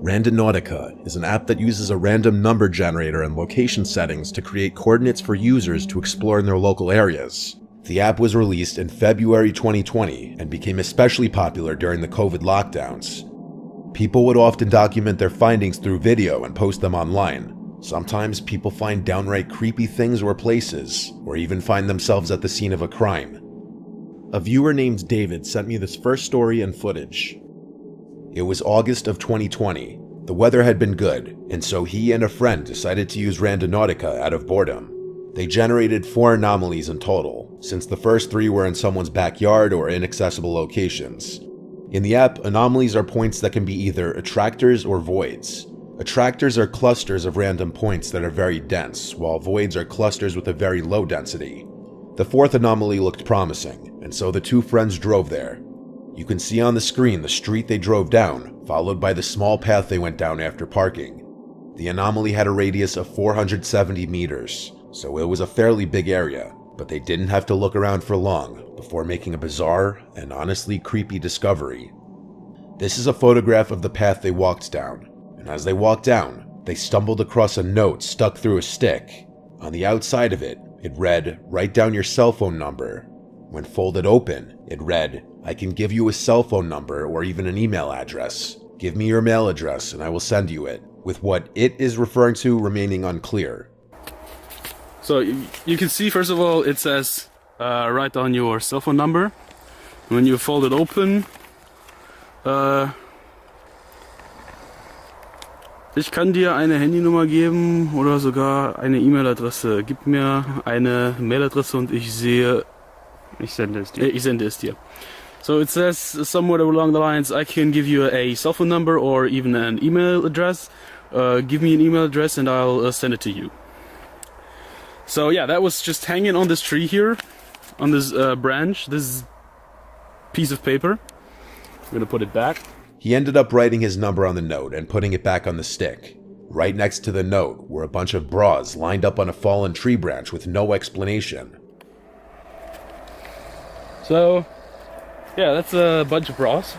Randonautica is an app that uses a random number generator and location settings to create coordinates for users to explore in their local areas. The app was released in February 2020 and became especially popular during the COVID lockdowns. People would often document their findings through video and post them online. Sometimes people find downright creepy things or places, or even find themselves at the scene of a crime. A viewer named David sent me this first story and footage. It was August of 2020. The weather had been good, and so he and a friend decided to use Randonautica out of boredom. They generated 4 anomalies in total, since the first 3 were in someone's backyard or inaccessible locations. In the app, anomalies are points that can be either attractors or voids. Attractors are clusters of random points that are very dense, while voids are clusters with a very low density. The 4th anomaly looked promising, and so the 2 friends drove there. You can see on the screen the street they drove down, followed by the small path they went down after parking. The anomaly had a radius of 470 meters, so it was a fairly big area, but they didn't have to look around for long before making a bizarre and honestly creepy discovery. This is a photograph of the path they walked down, and as they walked down, they stumbled across a note stuck through a stick. On the outside of it, it read, "Write down your cell phone number." When folded open, it read, "I can give you a cell phone number or even an email address. Give me your mail address and I will send you it," with what it is referring to remaining unclear. So you can see, first of all, it says write down your cell phone number. When you fold it open, ich kann dir eine Handynummer geben oder sogar eine E-Mail-Adresse. Gib mir eine Mailadresse und ich sende es dir. So it says somewhere along the lines, I can give you a cell phone number or even an email address. Give me an email address and I'll send it to you. So yeah, that was just hanging on this tree here, on this branch, this piece of paper. I'm gonna put it back. He ended up writing his number on the note and putting it back on the stick. Right next to the note were a bunch of bras lined up on a fallen tree branch with no explanation. So, yeah, that's a bunch of bras.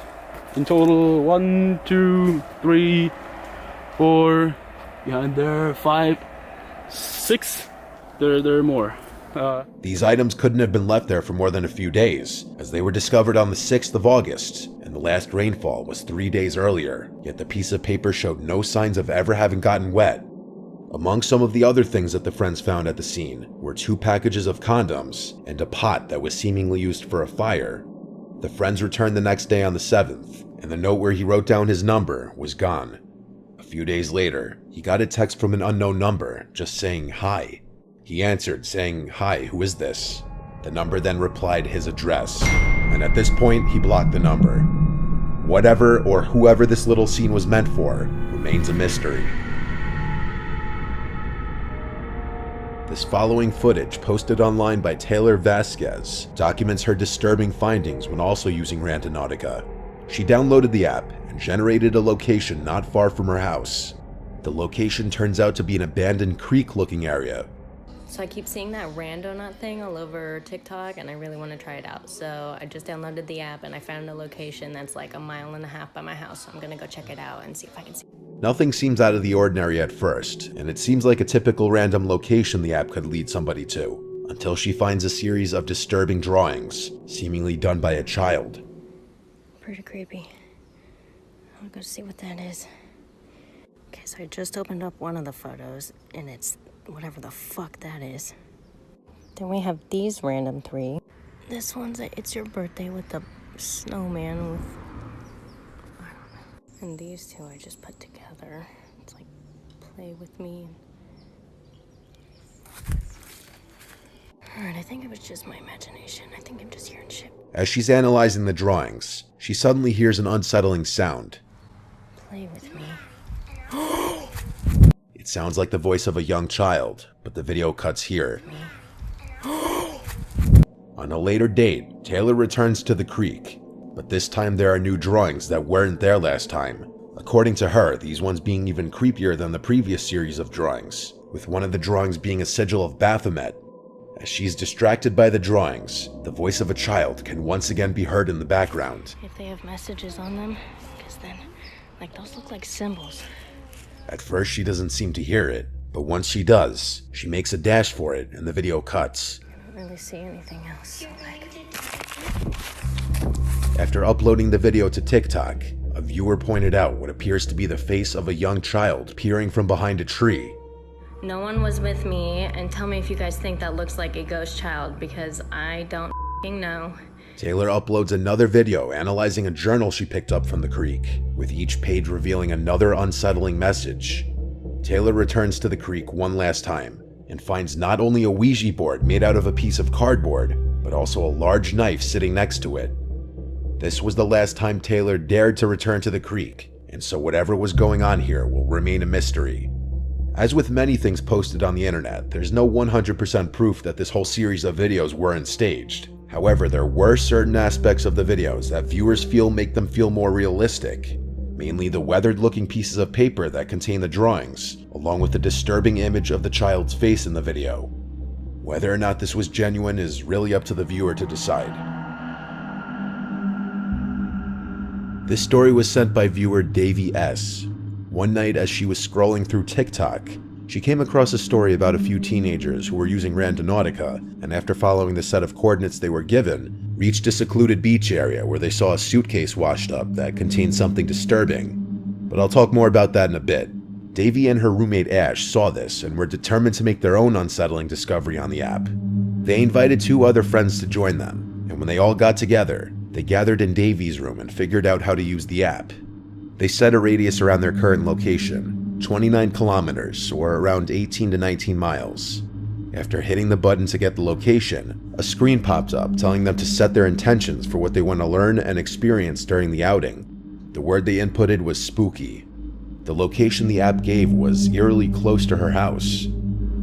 In total, 1, 2, 3, 4, behind there, 5, 6. There are more. These items couldn't have been left there for more than a few days, as they were discovered on the 6th of August, and the last rainfall was 3 days earlier, yet the piece of paper showed no signs of ever having gotten wet. Among some of the other things that the friends found at the scene were 2 packages of condoms and a pot that was seemingly used for a fire. The friends returned the next day on the 7th, and the note where he wrote down his number was gone. A few days later, he got a text from an unknown number just saying hi. He answered saying, "Hi, who is this?" The number then replied his address, and at this point he blocked the number. Whatever or whoever this little scene was meant for remains a mystery. This following footage, posted online by Taylor Vasquez, documents her disturbing findings when also using Randonautica. She downloaded the app and generated a location not far from her house. The location turns out to be an abandoned creek-looking area. So I keep seeing that Randonaut thing all over TikTok and I really want to try it out. So I just downloaded the app and I found a location that's like 1.5 miles by my house. So I'm gonna go check it out and see if I can see. Nothing seems out of the ordinary at first, and it seems like a typical random location the app could lead somebody to, until she finds a series of disturbing drawings, seemingly done by a child. Pretty creepy. I'll go see what that is. Okay, so I just opened up one of the photos and it's whatever the fuck that is. Then we have these random 3. This one's a "It's Your Birthday" with the snowman with, I don't know. And these 2 I just put together. It's like, play with me. Alright, I think it was just my imagination. I think I'm just hearing shit. As she's analyzing the drawings, she suddenly hears an unsettling sound. Play with me. It sounds like the voice of a young child, but the video cuts here. On a later date, Taylor returns to the creek, but this time there are new drawings that weren't there last time. According to her, these ones being even creepier than the previous series of drawings, with one of the drawings being a sigil of Baphomet. As she's distracted by the drawings, the voice of a child can once again be heard in the background. If they have messages on them, because then Like, those look like symbols. At first, she doesn't seem to hear it, but once she does, she makes a dash for it and the video cuts. I don't really see anything else. After uploading the video to TikTok, a viewer pointed out what appears to be the face of a young child peering from behind a tree. No one was with me, and tell me if you guys think that looks like a ghost child, because I don't know. Taylor uploads another video analyzing a journal she picked up from the creek, with each page revealing another unsettling message. Taylor returns to the creek one last time and finds not only a Ouija board made out of a piece of cardboard, but also a large knife sitting next to it. This was the last time Taylor dared to return to the creek, and so whatever was going on here will remain a mystery. As with many things posted on the internet, there's no 100% proof that this whole series of videos weren't staged. However, there were certain aspects of the videos that viewers feel make them feel more realistic, mainly the weathered-looking pieces of paper that contain the drawings, along with the disturbing image of the child's face in the video. Whether or not this was genuine is really up to the viewer to decide. This story was sent by viewer Davey S. One night as she was scrolling through TikTok, she came across a story about a few teenagers who were using Randonautica, and after following the set of coordinates they were given, reached a secluded beach area where they saw a suitcase washed up that contained something disturbing. But I'll talk more about that in a bit. Davey and her roommate Ash saw this and were determined to make their own unsettling discovery on the app. They invited 2 other friends to join them, and when they all got together, they gathered in Davey's room and figured out how to use the app. They set a radius around their current location, 29 kilometers, or around 18 to 19 miles. After hitting the button to get the location, a screen popped up telling them to set their intentions for what they want to learn and experience during the outing. The word they inputted was spooky. The location the app gave was eerily close to her house.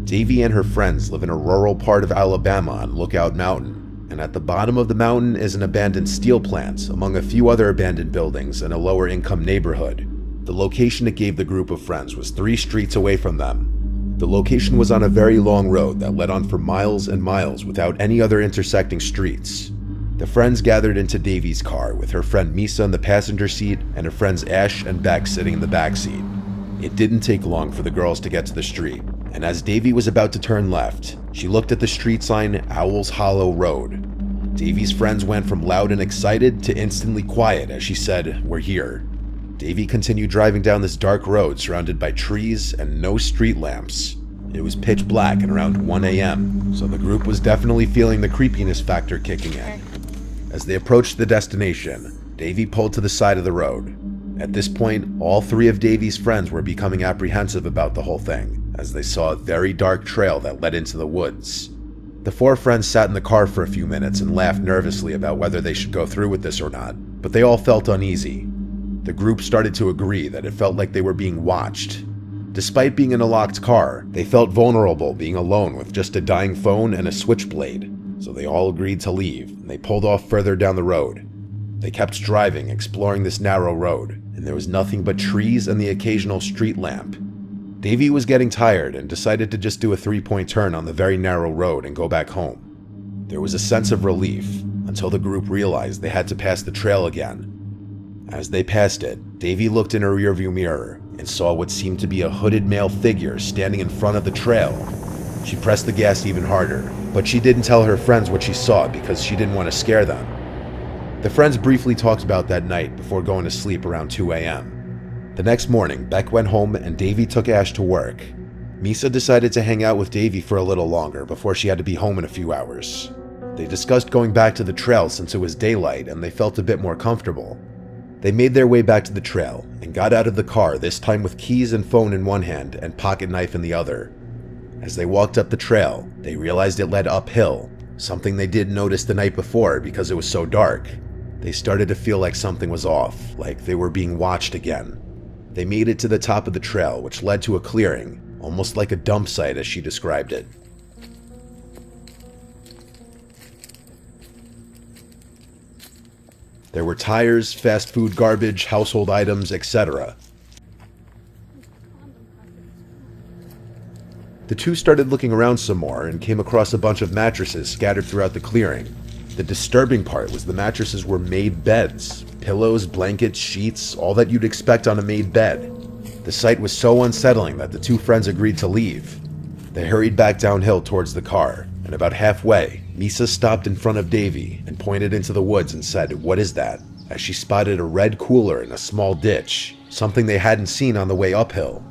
Davey and her friends live in a rural part of Alabama on Lookout Mountain, and at the bottom of the mountain is an abandoned steel plant among a few other abandoned buildings in a lower income neighborhood. The location it gave the group of friends was 3 streets away from them. The location was on a very long road that led on for miles and miles without any other intersecting streets. The friends gathered into Davey's car with her friend Misa in the passenger seat and her friends Ash and Beck sitting in the back seat. It didn't take long for the girls to get to the street, and as Davey was about to turn left, she looked at the street sign Owl's Hollow Road. Davey's friends went from loud and excited to instantly quiet as she said, "We're here." Davey continued driving down this dark road surrounded by trees and no street lamps. It was pitch black and around 1 a.m., so the group was definitely feeling the creepiness factor kicking in. As they approached the destination, Davey pulled to the side of the road. At this point, all 3 of Davey's friends were becoming apprehensive about the whole thing, as they saw a very dark trail that led into the woods. The 4 friends sat in the car for a few minutes and laughed nervously about whether they should go through with this or not, but they all felt uneasy. The group started to agree that it felt like they were being watched. Despite being in a locked car, they felt vulnerable being alone with just a dying phone and a switchblade, so they all agreed to leave, and they pulled off further down the road. They kept driving, exploring this narrow road, and there was nothing but trees and the occasional street lamp. Davey was getting tired and decided to just do a 3-point turn on the very narrow road and go back home. There was a sense of relief, until the group realized they had to pass the trail again. As they passed it, Davey looked in her rearview mirror and saw what seemed to be a hooded male figure standing in front of the trail. She pressed the gas even harder, but she didn't tell her friends what she saw because she didn't want to scare them. The friends briefly talked about that night before going to sleep around 2 a.m. The next morning, Beck went home and Davey took Ash to work. Misa decided to hang out with Davey for a little longer before she had to be home in a few hours. They discussed going back to the trail since it was daylight and they felt a bit more comfortable. They made their way back to the trail and got out of the car, this time with keys and phone in one hand and pocket knife in the other. As they walked up the trail, they realized it led uphill, something they didn't notice the night before because it was so dark. They started to feel like something was off, like they were being watched again. They made it to the top of the trail, which led to a clearing, almost like a dump site as she described it. There were tires, fast food garbage, household items, etc. The 2 started looking around some more and came across a bunch of mattresses scattered throughout the clearing. The disturbing part was the mattresses were made beds, Pillows, blankets, sheets, all that you'd expect on a made bed. The sight was so unsettling that the two friends agreed to leave. They hurried back downhill towards the car, and about halfway, Misa stopped in front of Davy and pointed into the woods and said, "What is that?" as she spotted a red cooler in a small ditch, something they hadn't seen on the way uphill.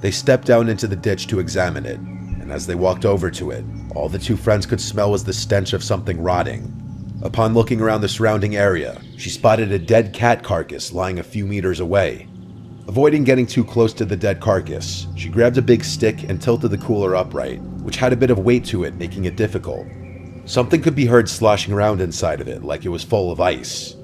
They stepped down into the ditch to examine it, and as they walked over to it, all the two friends could smell was the stench of something rotting. Upon looking around the surrounding area, she spotted a dead cat carcass lying a few meters away. Avoiding getting too close to the dead carcass, she grabbed a big stick and tilted the cooler upright, which had a bit of weight to it, making it difficult. Something could be heard sloshing around inside of it like it was full of ice.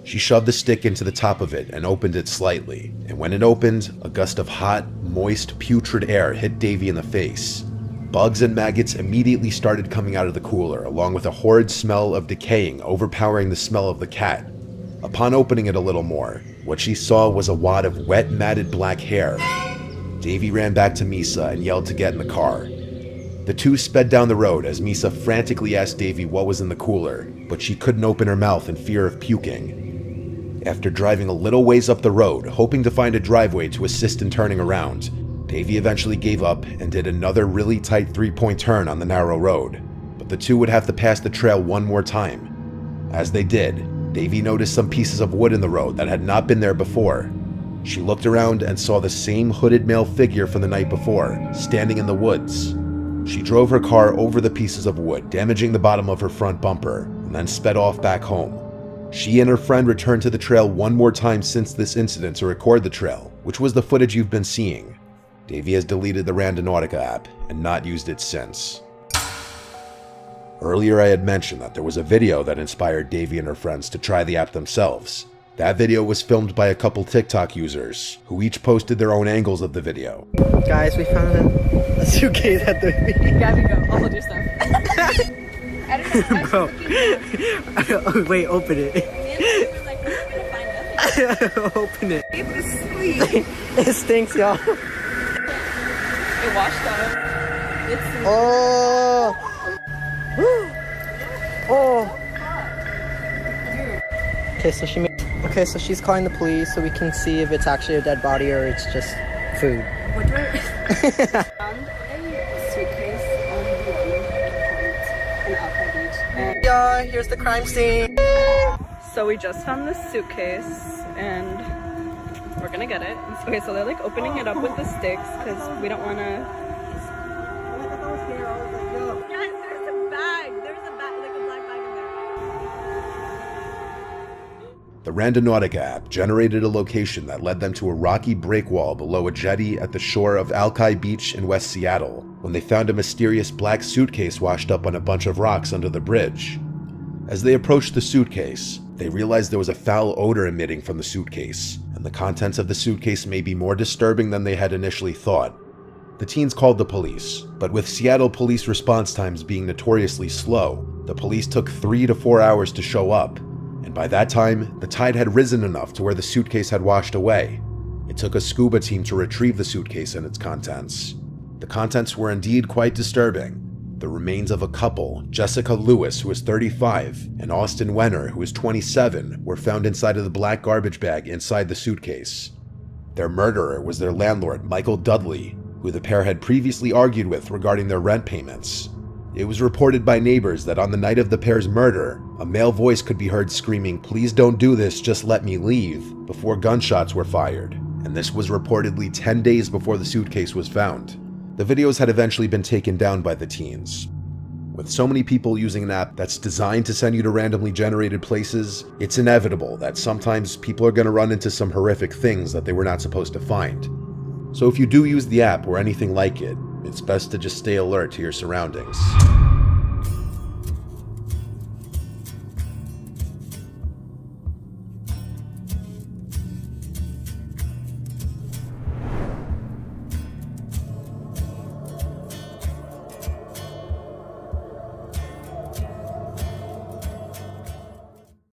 She shoved the stick into the top of it and opened it slightly, and when it opened, a gust of hot, moist, putrid air hit Davy in the face. Bugs and maggots immediately started coming out of the cooler, along with a horrid smell of decaying overpowering the smell of the cat. Upon opening it a little more, what she saw was a wad of wet, matted black hair. Davy ran back to Misa and yelled to get in the car. The two sped down the road as Misa frantically asked Davy what was in the cooler, but she couldn't open her mouth in fear of puking. After driving a little ways up the road, hoping to find a driveway to assist in turning around, Davy eventually gave up and did another really tight three-point turn on the narrow road, but the two would have to pass the trail one more time. As they did, Davy noticed some pieces of wood in the road that had not been there before. She looked around and saw the same hooded male figure from the night before, standing in the woods. She drove her car over the pieces of wood, damaging the bottom of her front bumper, and then sped off back home. She and her friend returned to the trail one more time since this incident to record the trail, which was the footage you've been seeing. Davy has deleted the Randonautica app and not used it since. Earlier I had mentioned that there was a video that inspired Davy and her friends to try the app themselves. That video was filmed by a couple TikTok users, who each posted their own angles of the video. Guys, we found a suitcase at the Gabby, go. I'll hold your stuff. I don't know. Bro. Oh, wait, open it. Like, we're gonna find nothing. Open it. It's It stinks, y'all. It washed up. It's Oh. Oh. Okay, so she made. Okay, so she's calling the police so we can see if it's actually a dead body or it's just food. What do I found a suitcase on the point in Alpine Beach. And Yeah, here's the crime scene. so we just found this suitcase and we're gonna get it. Okay, so they're like opening it up with the sticks because we don't want to. Guys, there's a bag. There's a bag, like a black bag in there. The Randonautica app generated a location that led them to a rocky breakwall below a jetty at the shore of Alki Beach in West Seattle, when they found a mysterious black suitcase washed up on a bunch of rocks under the bridge. As they approached the suitcase, they realized there was a foul odor emitting from the suitcase, and the contents of the suitcase may be more disturbing than they had initially thought. The teens called the police, but with Seattle police response times being notoriously slow, the police took 3 to 4 hours to show up, and by that time, the tide had risen enough to where the suitcase had washed away. It took a scuba team to retrieve the suitcase and its contents. The contents were indeed quite disturbing. The remains of a couple, Jessica Lewis, who was 35, and Austin Wenner, who was 27, were found inside of the black garbage bag inside the suitcase. Their murderer was their landlord, Michael Dudley, who the pair had previously argued with regarding their rent payments. It was reported by neighbors that on the night of the pair's murder, a male voice could be heard screaming, "Please don't do this, just let me leave," before gunshots were fired, and this was reportedly 10 days before the suitcase was found. The videos had eventually been taken down by the teens. With so many people using an app that's designed to send you to randomly generated places, it's inevitable that sometimes people are going to run into some horrific things that they were not supposed to find. So if you do use the app or anything like it, it's best to just stay alert to your surroundings.